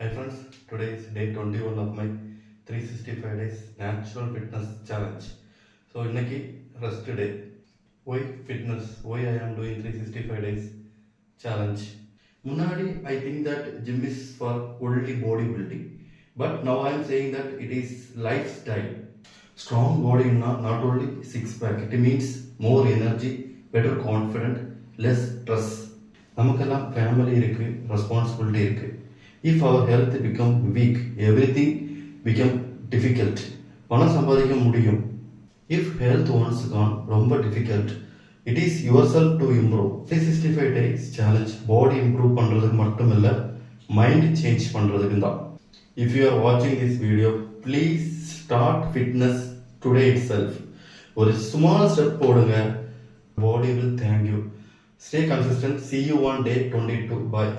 Hi friends, today is day 21 of my 365 days natural fitness challenge. So இன்னைக்கு rest day. Why fitness? Why I am doing 365 days challenge? முன்னாடி I think that gym is for only bodybuilding. But now I am saying that it is lifestyle. Strong body not only six pack. It means more energy, better confident, less stress. நமக்கெல்லாம் family இருக்கு, responsibility இருக்கு. If our health become weak, everything become difficult. பணம் சம்பாதிக்க முடியும். If health once gone, ரொம்ப difficult. It is yourself to improve. 365 days challenge body improve பண்றதுக்கு மட்டும் இல்ல, மைண்ட் சேஞ்ச் பண்றதுக்கு தான். If you are watching this video, please start fitness today itself. ஒரு small step போடுங்க. Body will thank you. Stay consistent. See you on day 22. Bye.